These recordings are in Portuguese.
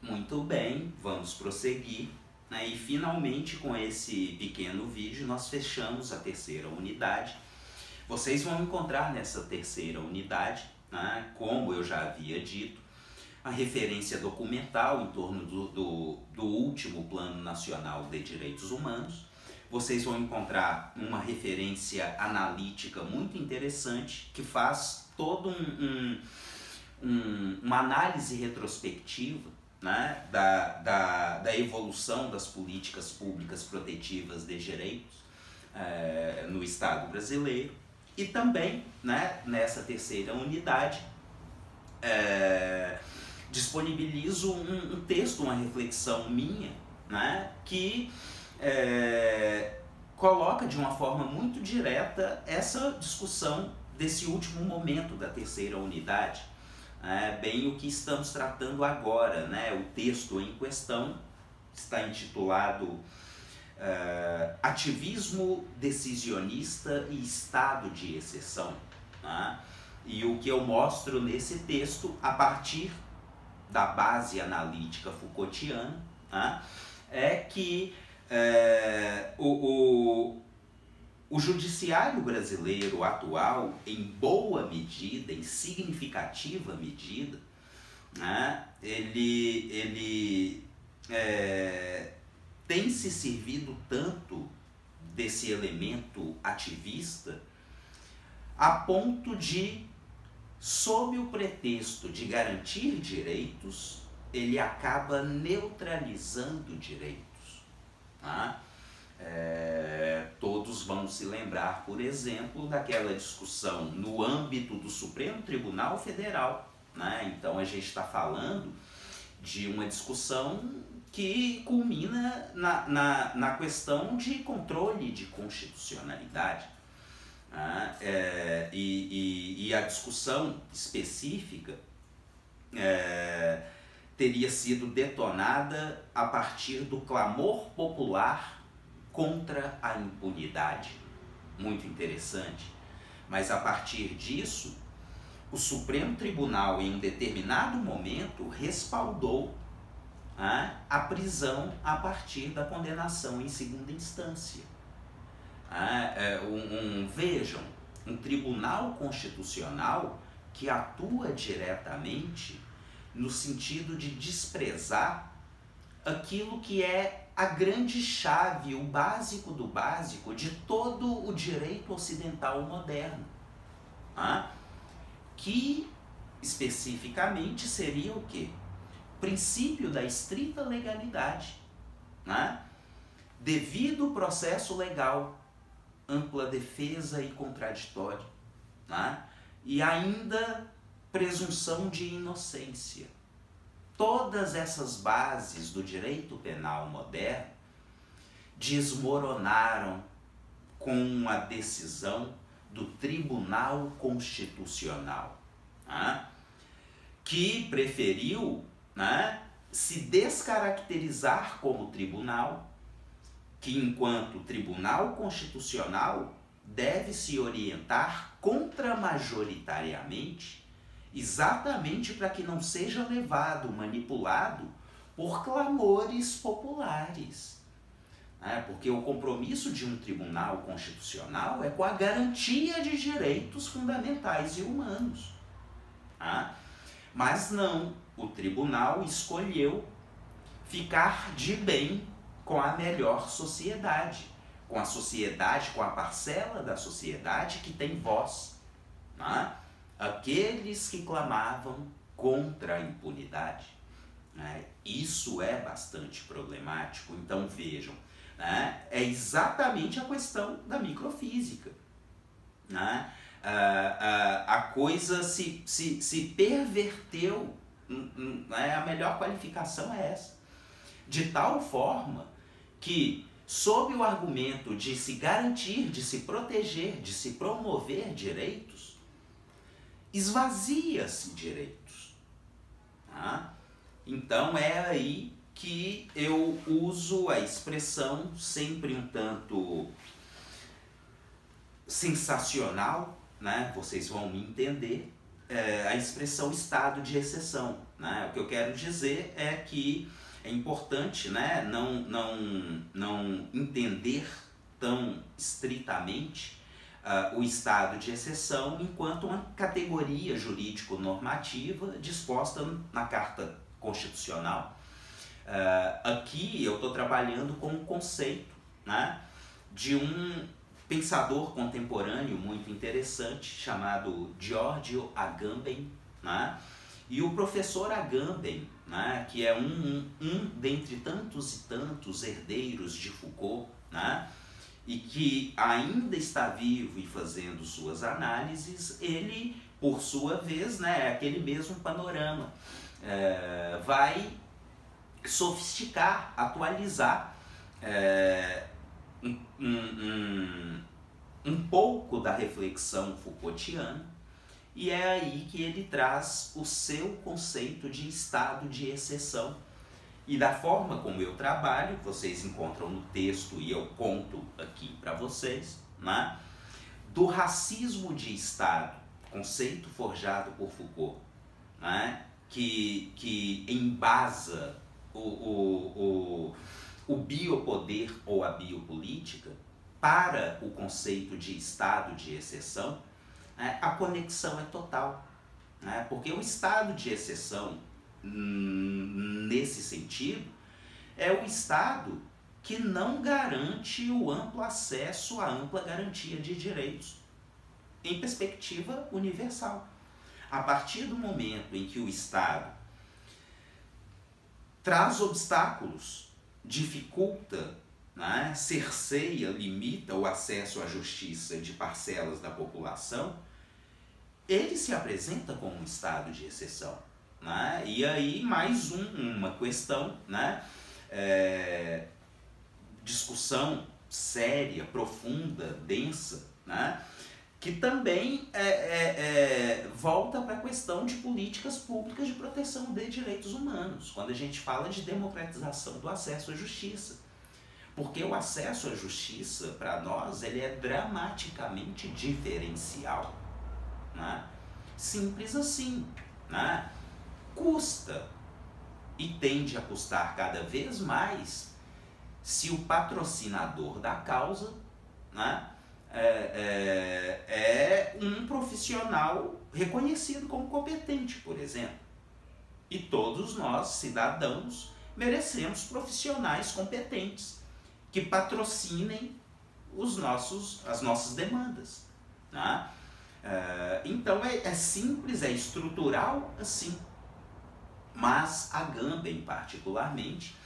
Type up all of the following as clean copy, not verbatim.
Muito bem, vamos prosseguir, né? E finalmente com esse pequeno vídeo nós fechamos a terceira unidade. Vocês vão encontrar nessa terceira unidade, né, como eu já havia dito, a referência documental em torno do último Plano Nacional de Direitos Humanos. Vocês vão encontrar uma referência analítica muito interessante que faz toda uma análise retrospectiva, né, da evolução das políticas públicas protetivas de direitos no Estado brasileiro. E também, né, nessa terceira unidade, disponibilizo um texto, uma reflexão minha, né, que coloca de uma forma muito direta essa discussão desse último momento da terceira unidade. Bem o que estamos tratando agora, né? O texto em questão está intitulado Ativismo Decisionista e Estado de Exceção, né? E o que eu mostro nesse texto, a partir da base analítica Foucaultiana, né, é que o judiciário brasileiro atual, em boa medida, em significativa medida, né, ele tem se servido tanto desse elemento ativista a ponto de, sob o pretexto de garantir direitos, ele acaba neutralizando direitos, tá? Todos vão se lembrar, por exemplo, daquela discussão no âmbito do Supremo Tribunal Federal, né? Então a gente está falando de uma discussão que culmina na questão de controle de constitucionalidade. E a discussão específica teria sido detonada a partir do clamor popular contra a impunidade. Muito interessante. Mas a partir disso, o Supremo Tribunal, em um determinado momento, respaldou a prisão a partir da condenação em segunda instância. Vejam, um tribunal constitucional que atua diretamente no sentido de desprezar aquilo que é a grande chave, o básico do básico de todo o direito ocidental moderno, que especificamente seria o quê? Princípio da estrita legalidade, devido processo legal, ampla defesa e contraditório, e ainda presunção de inocência. Todas essas bases do direito penal moderno desmoronaram com a decisão do Tribunal Constitucional, que preferiu se descaracterizar como tribunal, que enquanto Tribunal Constitucional deve se orientar contramajoritariamente, exatamente para que não seja levado, manipulado por clamores populares. Porque o compromisso de um tribunal constitucional é com a garantia de direitos fundamentais e humanos. Mas não, o tribunal escolheu ficar de bem com a melhor sociedade, com a parcela da sociedade que tem voz, aqueles que clamavam contra a impunidade. Isso é bastante problemático. Então vejam, é exatamente a questão da microfísica. A coisa se perverteu, a melhor qualificação é essa, de tal forma que, sob o argumento de se garantir, de se proteger, de se promover direitos, esvazia-se direitos. Então é aí que eu uso a expressão, sempre um tanto sensacional, vocês vão me entender, a expressão estado de exceção. né? O que eu quero dizer é que é importante, né, não entender tão estritamente o estado de exceção enquanto uma categoria jurídico-normativa disposta na Carta Constitucional. Aqui eu estou trabalhando com um conceito, né, de um pensador contemporâneo muito interessante chamado Giorgio Agamben, né? E o professor Agamben, né, que é um dentre tantos e tantos herdeiros de Foucault, né, e que ainda está vivo e fazendo suas análises, ele, por sua vez, né, é aquele mesmo panorama, vai sofisticar, atualizar um pouco da reflexão Foucaultiana, e é aí que ele traz o seu conceito de estado de exceção. E da forma como eu trabalho, vocês encontram no texto e eu conto aqui para vocês, né, do racismo de Estado, conceito forjado por Foucault, né, que embasa o biopoder ou a biopolítica para o conceito de estado de exceção. A conexão é total, né? Porque o estado de exceção, nesse sentido, é o estado que não garante o amplo acesso à ampla garantia de direitos em perspectiva universal. A partir do momento em que o Estado traz obstáculos, dificulta, né, cerceia, limita o acesso à justiça de parcelas da população, ele se apresenta como um estado de exceção, né? E aí mais uma questão, né, discussão séria, profunda, densa, né, que também volta para a questão de políticas públicas de proteção de direitos humanos, quando a gente fala de democratização do acesso à justiça. Porque o acesso à justiça, para nós, ele é dramaticamente diferencial, né? Simples assim, né? Custa, e tende a custar cada vez mais, se o patrocinador da causa, né, é um profissional reconhecido como competente, por exemplo. E todos nós, cidadãos, merecemos profissionais competentes que patrocinem as nossas demandas, né? Então é simples, é estrutural assim. Mas Agamben, particularmente,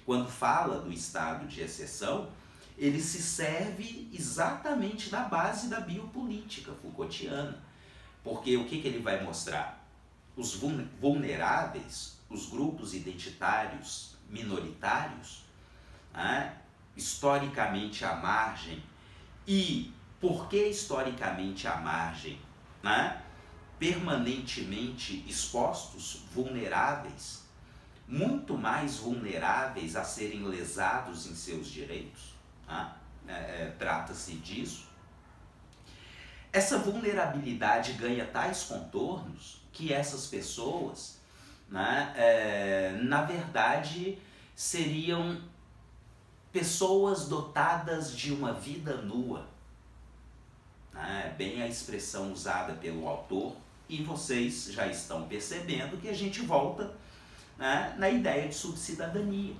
quando fala do estado de exceção, ele se serve exatamente da base da biopolítica Foucaultiana. Porque o que ele vai mostrar? Os vulneráveis, os grupos identitários minoritários, né, historicamente à margem. E por que historicamente à margem? Né? Permanentemente expostos, vulneráveis, muito mais vulneráveis a serem lesados em seus direitos, né? Trata-se disso. Essa vulnerabilidade ganha tais contornos que essas pessoas, né, na verdade, seriam pessoas dotadas de uma vida nua. Bem a expressão usada pelo autor, e vocês já estão percebendo que a gente volta, né, na ideia de subcidadania.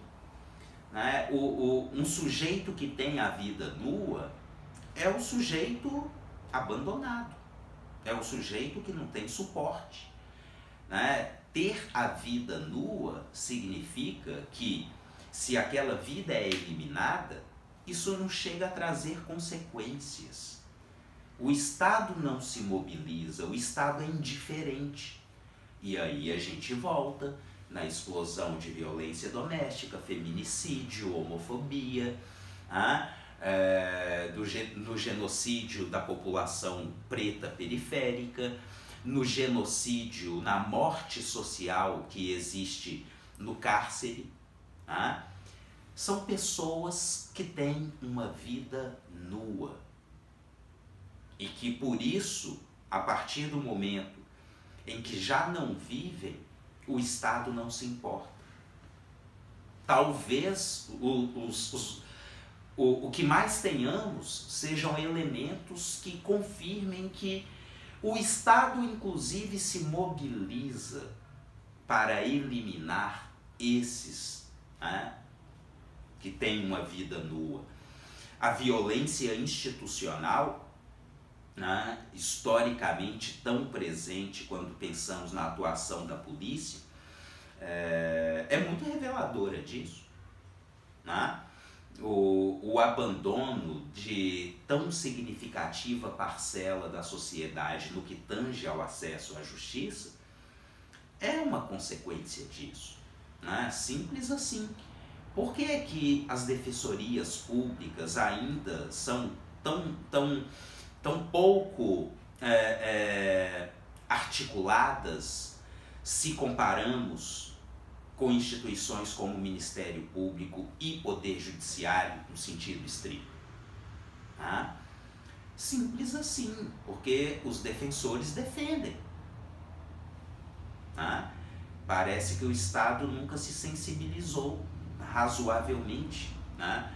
Um sujeito que tem a vida nua é o sujeito abandonado, é o sujeito que não tem suporte. Ter a vida nua significa que, se aquela vida é eliminada, isso não chega a trazer consequências. O Estado não se mobiliza, o Estado é indiferente. E aí a gente volta na explosão de violência doméstica, feminicídio, homofobia, no genocídio da população preta periférica, no genocídio, na morte social que existe no cárcere. São pessoas que têm uma vida nua. E que por isso, a partir do momento em que já não vivem, o Estado não se importa. Talvez o que mais tenhamos sejam elementos que confirmem que o Estado, inclusive, se mobiliza para eliminar esses, né, que têm uma vida nua. A violência institucional, né, historicamente tão presente quando pensamos na atuação da polícia, é muito reveladora disso, né? O abandono de tão significativa parcela da sociedade no que tange ao acesso à justiça é uma consequência disso, né? Simples assim. Por que é que as defensorias públicas ainda são tão pouco articuladas se comparamos com instituições como o Ministério Público e Poder Judiciário no sentido estrito? Ah, simples assim, porque os defensores defendem. Ah, parece que o Estado nunca se sensibilizou razoavelmente, né,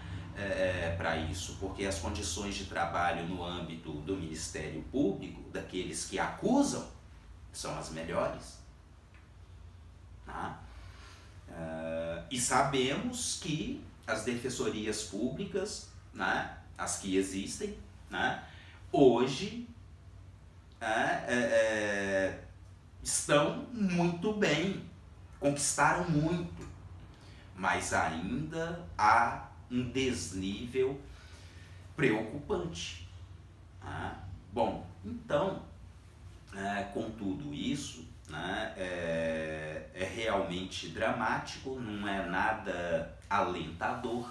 para isso, porque as condições de trabalho no âmbito do Ministério Público, daqueles que acusam, são as melhores. Tá? E sabemos que as defensorias públicas, né, as que existem, né, hoje estão muito bem, conquistaram muito, mas ainda há um desnível preocupante. Bom, então, com tudo isso, né, é realmente dramático, não é nada alentador,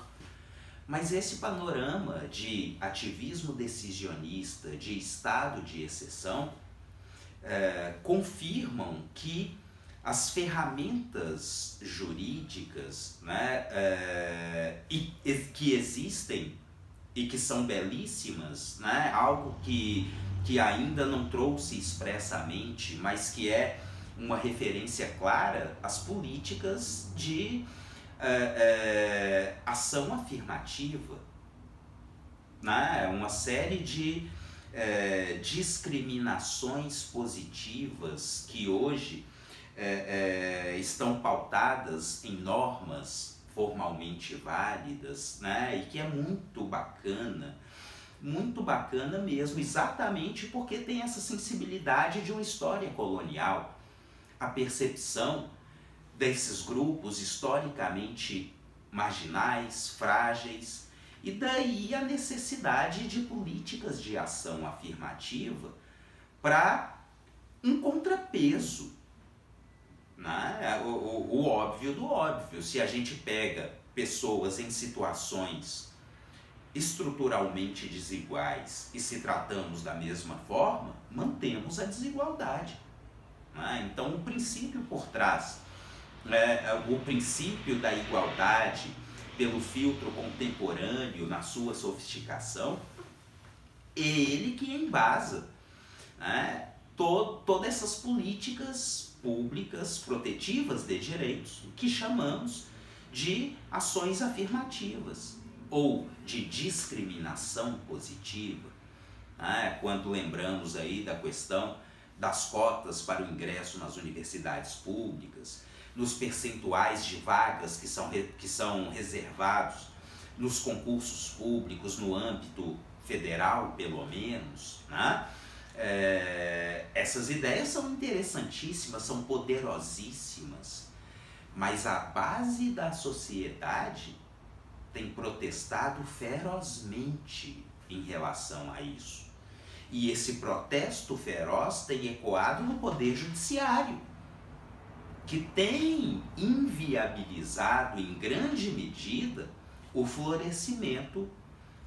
mas esse panorama de ativismo decisionista, de estado de exceção, confirmam que as ferramentas jurídicas, né, que existem e que são belíssimas, né, algo que ainda não trouxe expressamente, mas que é uma referência clara, as políticas de ação afirmativa, né, uma série de discriminações positivas que hoje estão pautadas em normas formalmente válidas, né, e que é muito bacana mesmo, exatamente porque tem essa sensibilidade de uma história colonial, a percepção desses grupos historicamente marginais, frágeis, e daí a necessidade de políticas de ação afirmativa para um contrapeso, né? O óbvio do óbvio. Se a gente pega pessoas em situações estruturalmente desiguais e se tratamos da mesma forma, mantemos a desigualdade, né? Então o princípio por trás, o princípio da igualdade pelo filtro contemporâneo na sua sofisticação, é ele que embasa, né, todas essas políticas públicas protetivas de direitos que chamamos de ações afirmativas ou de discriminação positiva, né, quando lembramos aí da questão das cotas para o ingresso nas universidades públicas, nos percentuais de vagas que são reservados nos concursos públicos no âmbito federal, pelo menos, né? Essas ideias são interessantíssimas, são poderosíssimas, mas a base da sociedade tem protestado ferozmente em relação a isso. E esse protesto feroz tem ecoado no Poder Judiciário, que tem inviabilizado em grande medida o florescimento,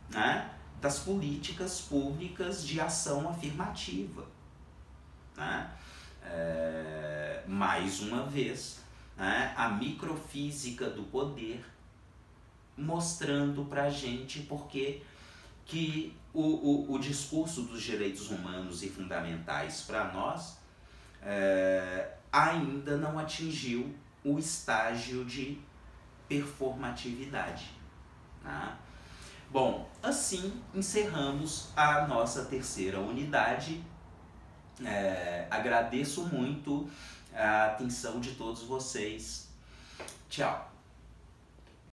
né, das políticas públicas de ação afirmativa, né? Mais uma vez, né, a microfísica do poder mostrando para a gente porque que o discurso dos direitos humanos e fundamentais para nós ainda não atingiu o estágio de performatividade. Tá? Bom, assim encerramos a nossa terceira unidade. Agradeço muito a atenção de todos vocês. Tchau!